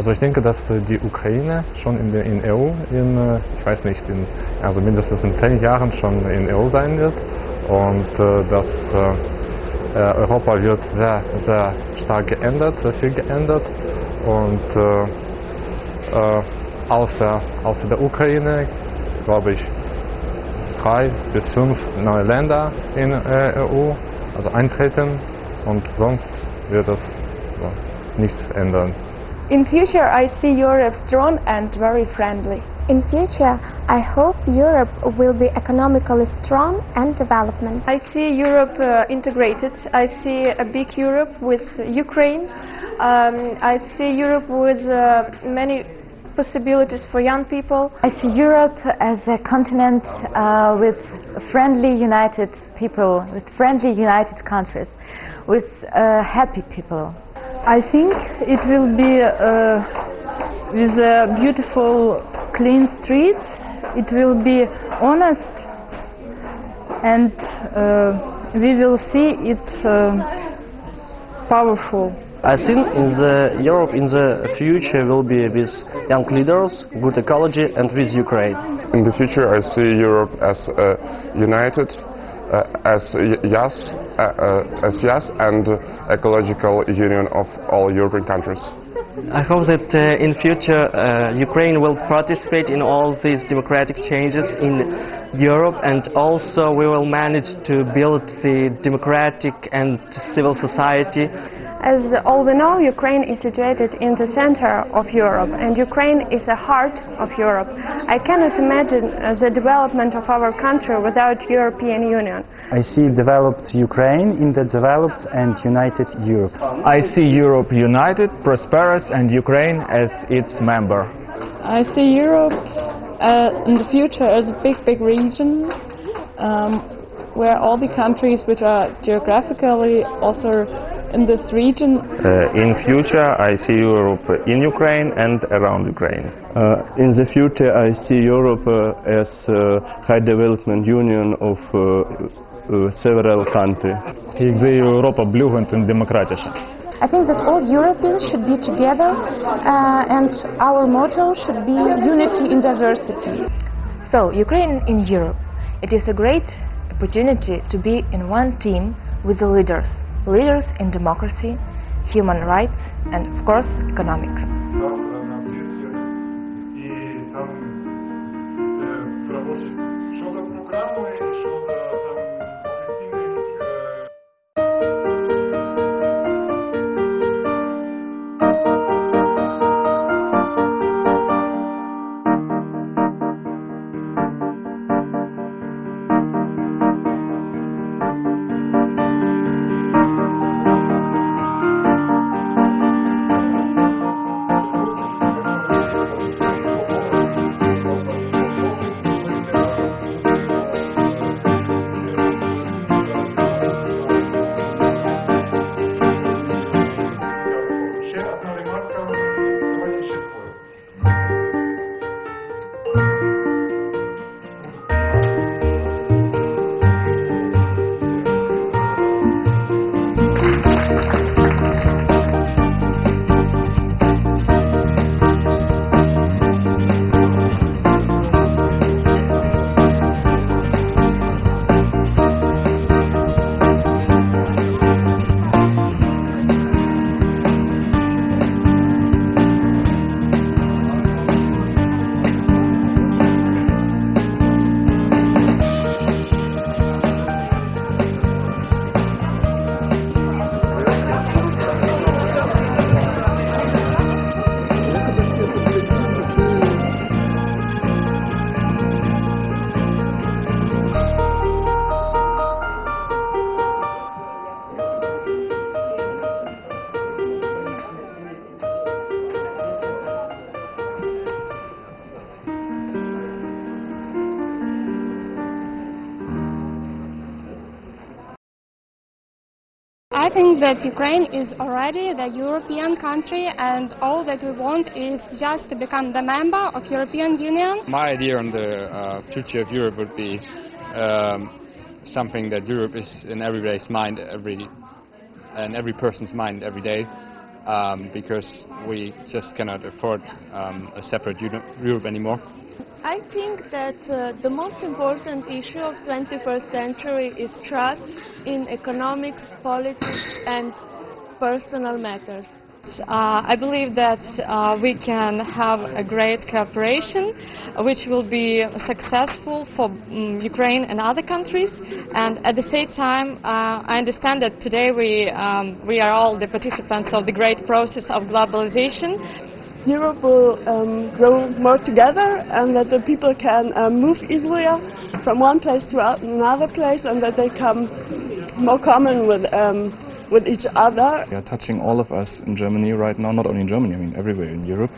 Also ich denke, dass die Ukraine schon in EU, ich weiß nicht, also mindestens in 10 Jahren schon in EU sein wird und dass Europa wird sehr, sehr stark geändert, sehr viel geändert und außer der Ukraine, glaube ich, 3 bis 5 neue Länder in EU, also eintreten und sonst wird es nichts ändern. In future, I see Europe strong and very friendly. In future, I hope Europe will be economically strong and development. I see Europe integrated. I see a big Europe with Ukraine. I see Europe with many possibilities for young people. I see Europe as a continent with friendly, united people, with friendly, united countries, with happy people. I think it will be with beautiful, clean streets. It will be honest, and we will see it powerful. I think Europe in the future will be with young leaders, good ecology, and with Ukraine. In the future, I see Europe as united, as yes and ecological union of all European countries. I hope that in future Ukraine will participate in all these democratic changes in Europe, and also we will manage to build the democratic and civil society. As all we know, Ukraine is situated in the center of Europe, and Ukraine is the heart of Europe. I cannot imagine the development of our country without European Union. I see developed Ukraine in the developed and united Europe. I see Europe united, prosperous, and Ukraine as its member. I see Europe in the future as a big region where all the countries which are geographically also in this region. In future, I see Europe in Ukraine and around Ukraine. In the future, I see Europe as a high development union of several countries. Ik zie Europa bloeiend en democratisch. I think that all Europeans should be together and our motto should be unity in diversity. So, Ukraine in Europe. It is a great opportunity to be in one team with the leaders in democracy, human rights, and of course, economics. I think that Ukraine is already the European country, and all that we want is just to become the member of European Union. My idea on the future of Europe would be something that Europe is in everybody's mind, every person's mind every day. because we just cannot afford a separate Europe anymore. I think that the most important issue of 21st century is trust in economics, politics and personal matters. I believe that we can have a great cooperation which will be successful for Ukraine and other countries, and at the same time I understand that today we are all the participants of the great process of globalization. Europe will grow more together, and that the people can move easier from one place to another place, and that they come more common with each other. They are touching all of us in Germany right now, not only in Germany, I mean everywhere in Europe,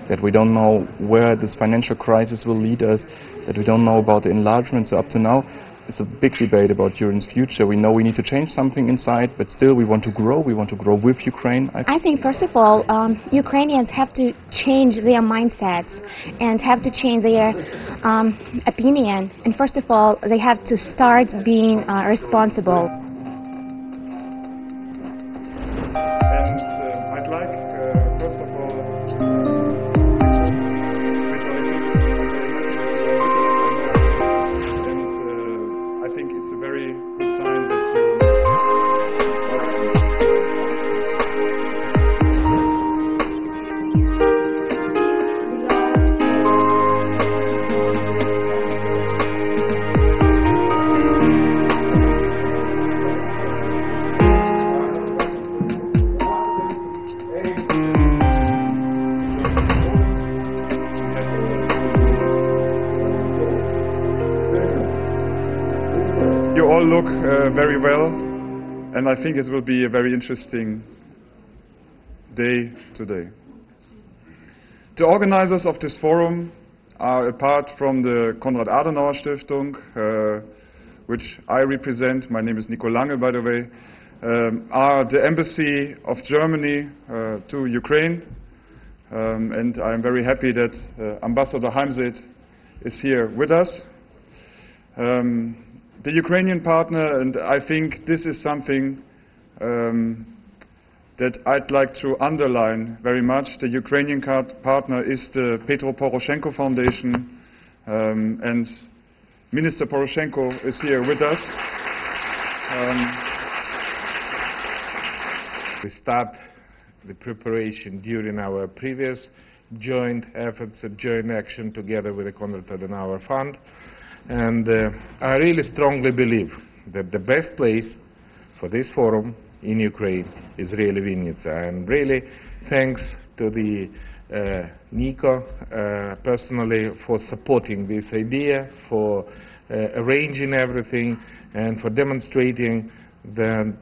that we don't know where this financial crisis will lead us, that we don't know about the enlargement. So up to now, it's a big debate about Europe's future. We know we need to change something inside, but still we want to grow with Ukraine. I think first of all, Ukrainians have to change their mindsets and have to change their opinion. And first of all, they have to start being responsible. I'd like, first of all, and I think it's a very good sign that you all look very well, and I think it will be a very interesting day today. The organizers of this forum are, apart from the Konrad Adenauer Stiftung, which I represent, my name is Nico Lange by the way, are the Embassy of Germany to Ukraine, and I'm very happy that Ambassador Heimseth is here with us. The Ukrainian partner, and I think this is something that I'd like to underline very much. The Ukrainian partner is the Petro Poroshenko Foundation, and Minister Poroshenko is here with us. We start the preparation during our previous joint efforts, a joint action together with the Konrad Adenauer Fund. And I really strongly believe that the best place for this forum in Ukraine is really Vinnytsia. And really thanks to the Nico personally for supporting this idea, for arranging everything, and for demonstrating that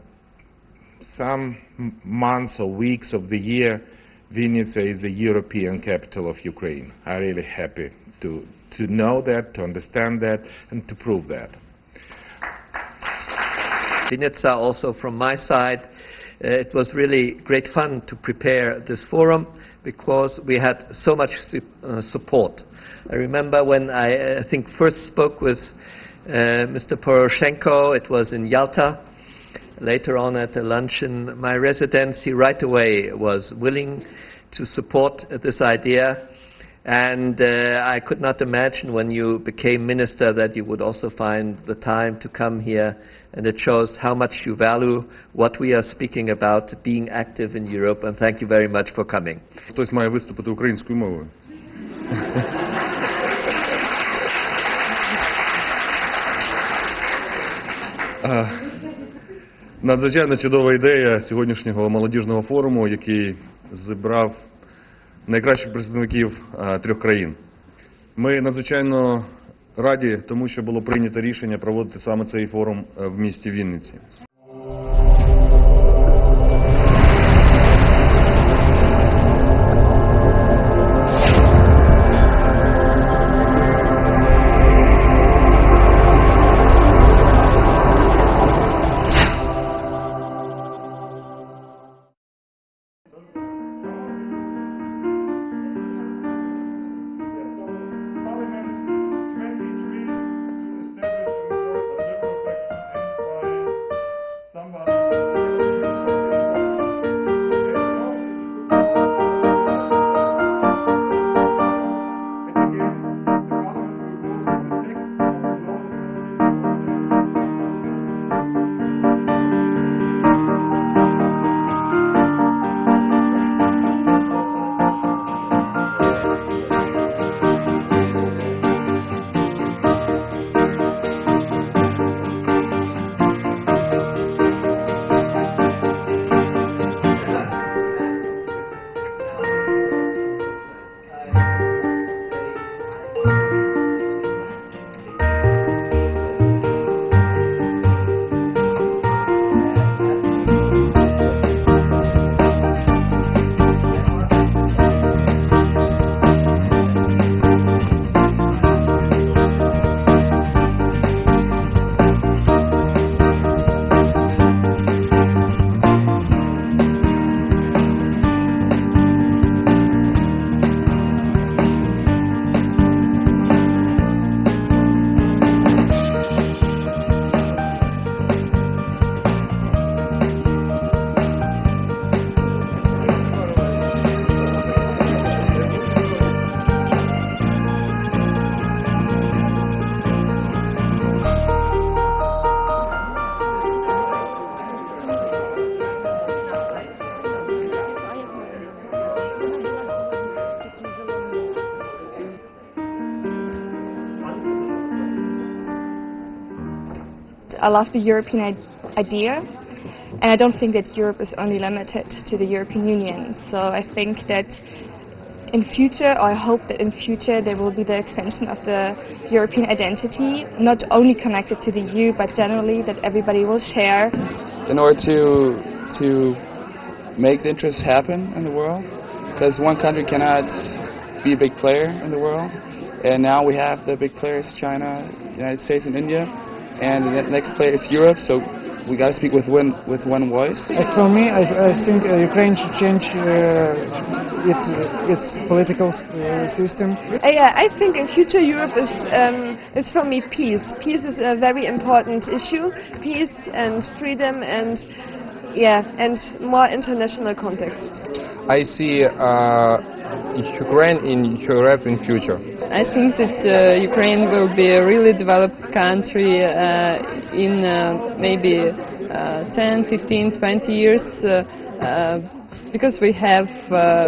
some months or weeks of the year Vinnytsia is the European capital of Ukraine. I'm really happy to know that, to understand that, and to prove that. Vinnytsia, also from my side, it was really great fun to prepare this forum because we had so much support. I remember when I think first spoke with Mr. Poroshenko, it was in Yalta. Later on at a lunch in my residence, he right away was willing to support this idea. And I could not imagine when you became minister that you would also find the time to come here. And it shows how much you value what we are speaking about, being active in Europe. And thank you very much for coming. Хтось має виступити українською мовою. Надзвичайно чудова ідея сьогоднішнього молодіжного форуму, який зібрав найкращих представників трьох країн. Ми надзвичайно раді тому, що було прийнято рішення проводити саме цей форум в місті Вінниці. I love the European idea, and I don't think that Europe is only limited to the European Union. So I think that in future, or I hope that in future, there will be the extension of the European identity, not only connected to the EU, but generally that everybody will share. In order to make the interests happen in the world, because one country cannot be a big player in the world, and now we have the big players, China, United States, and India. And the next player is Europe, so we got to speak with one voice. As for me, I think Ukraine should change its political system. I think in future Europe is for me peace. Peace is a very important issue. Peace and freedom and more international context. I see Ukraine in Europe in future. I think that Ukraine will be a really developed country in maybe 10, 15, 20 years because we have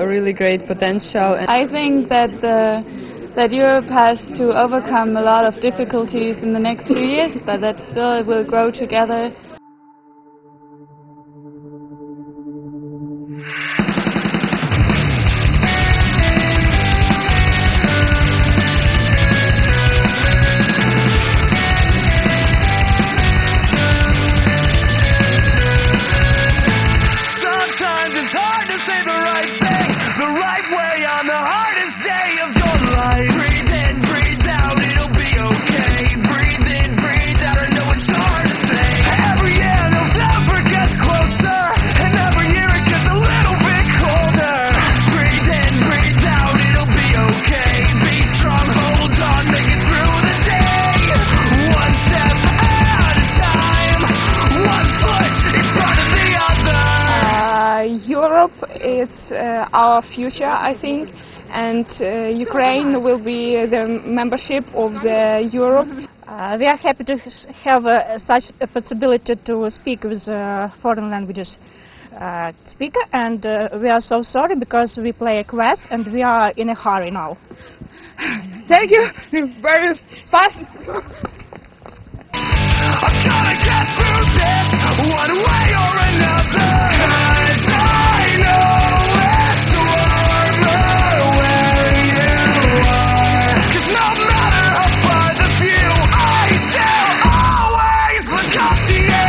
really great potential. I think that Europe has to overcome a lot of difficulties in the next few years, but that still it will grow together. Europe is our future, I think, and Ukraine will be the membership of the Europe. We are happy to have such a possibility to speak with foreign languages speaker, and we are so sorry because we play a quest and we are in a hurry now. Thank you very fast. I'm gonna get through this one way or another, 'cause I know it's warmer where you are. 'Cause no matter how far the view, I still always look up to you.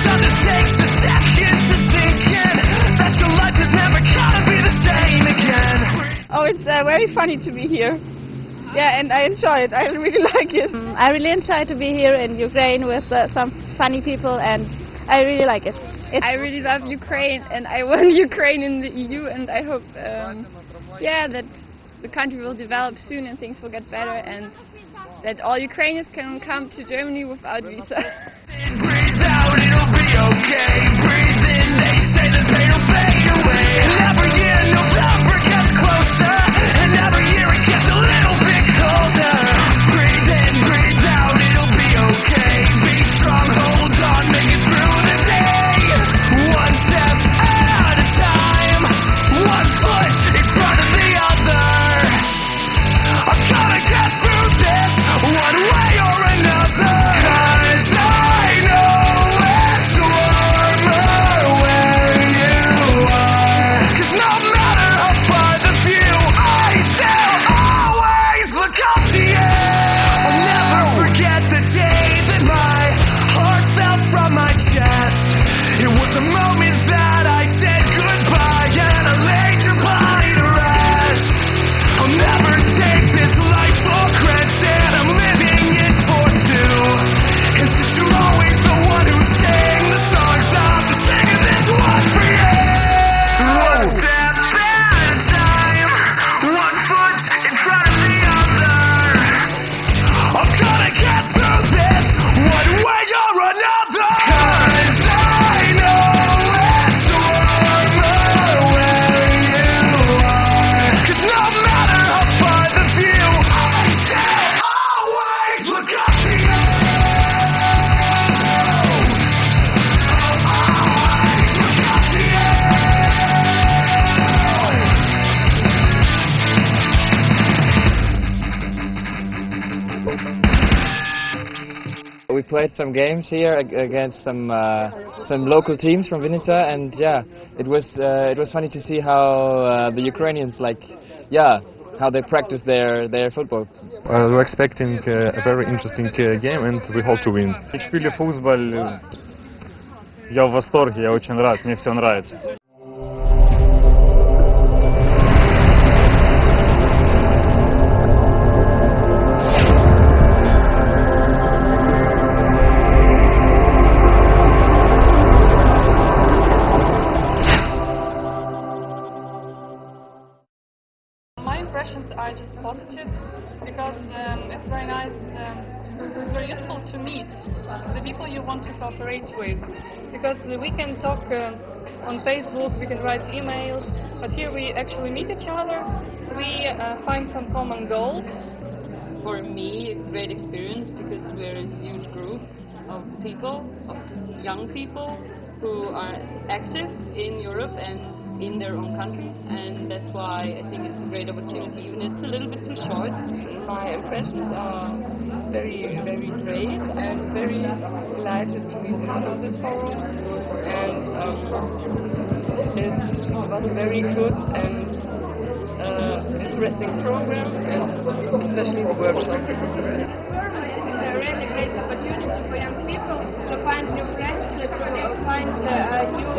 Sometimes it takes a second to sink in that your life is never gonna be the same again. Oh, it's very funny to be here. Yeah, and I enjoy it. I really like it. I really enjoy to be here in Ukraine with some funny people, and I really like it. I really love Ukraine, and I want Ukraine in the EU, and I hope, that the country will develop soon and things will get better, and that all Ukrainians can come to Germany without visa. Breathe out, it'll be okay. Breathe in, they say that they don't fade away. And every year November gets closer, and every year it gets a little bit colder. Breathe in, breathe out, it'll be okay. Be strong, hold on, make it through the day. One step at a time, one foot in front of the other. I'm gonna get through this one way or another, 'cause I know it's warmer played some games here against some local teams from Vinnytsia, and yeah, it was funny to see how the Ukrainians how they practice their football. We're expecting a very interesting game, and we hope to win. Ich spiele Fußball. Я в восторге, я очень рад, мне все нравится. My impressions are just positive because it's very nice, it's very useful to meet the people you want to cooperate with, because we can talk on Facebook, we can write emails, but here we actually meet each other, we find some common goals. For me, a great experience because we're a huge group of people, of young people who are active in Europe and in their own countries, and that's why I think it's a great opportunity, even if it's a little bit too short. My impressions are very, very great. I'm very delighted to be part of this forum, and it was a very good and interesting program, and especially the workshop. It's a really great opportunity for young people to find new friends, to find new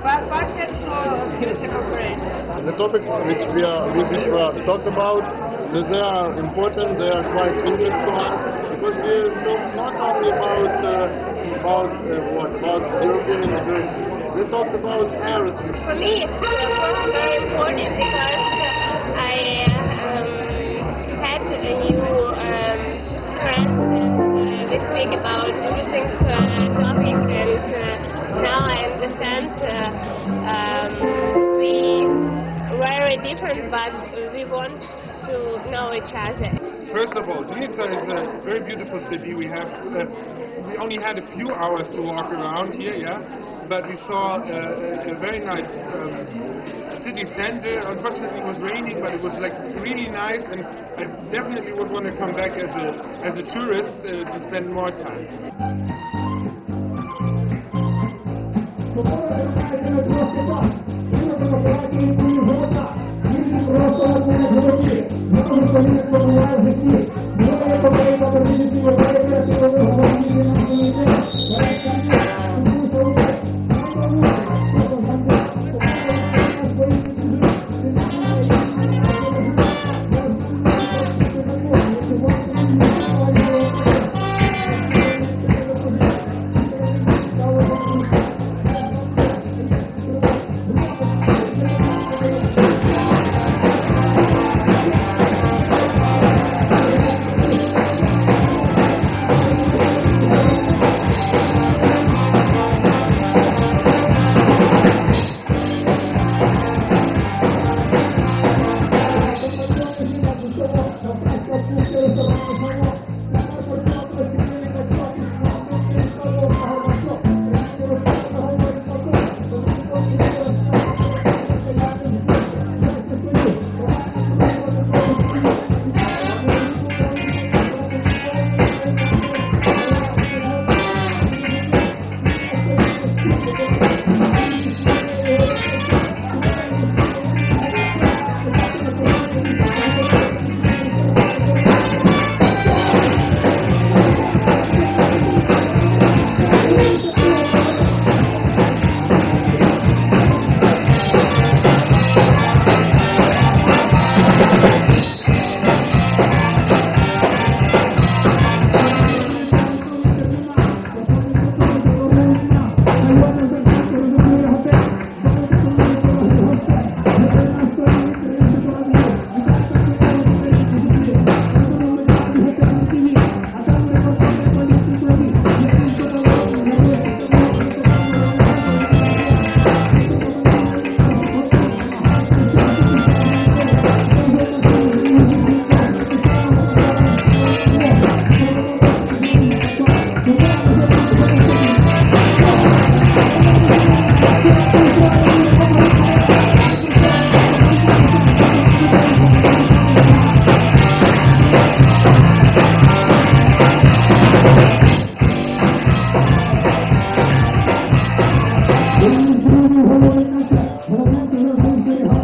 partners for future cooperation. The topics which were talked about, they are important, they are quite interesting to us, because we talk not only about European integration, we talked about everything. For me, it's very important because I had a new friends, and we speak about interesting topic, and now I understand we very different, but we want to know each other. First of all, Vinnytsia is a very beautiful city. We only had a few hours to walk around here, but we saw a very nice city center. Unfortunately, it was raining, but it was really nice, and I definitely would want to come back as a tourist to spend more time. be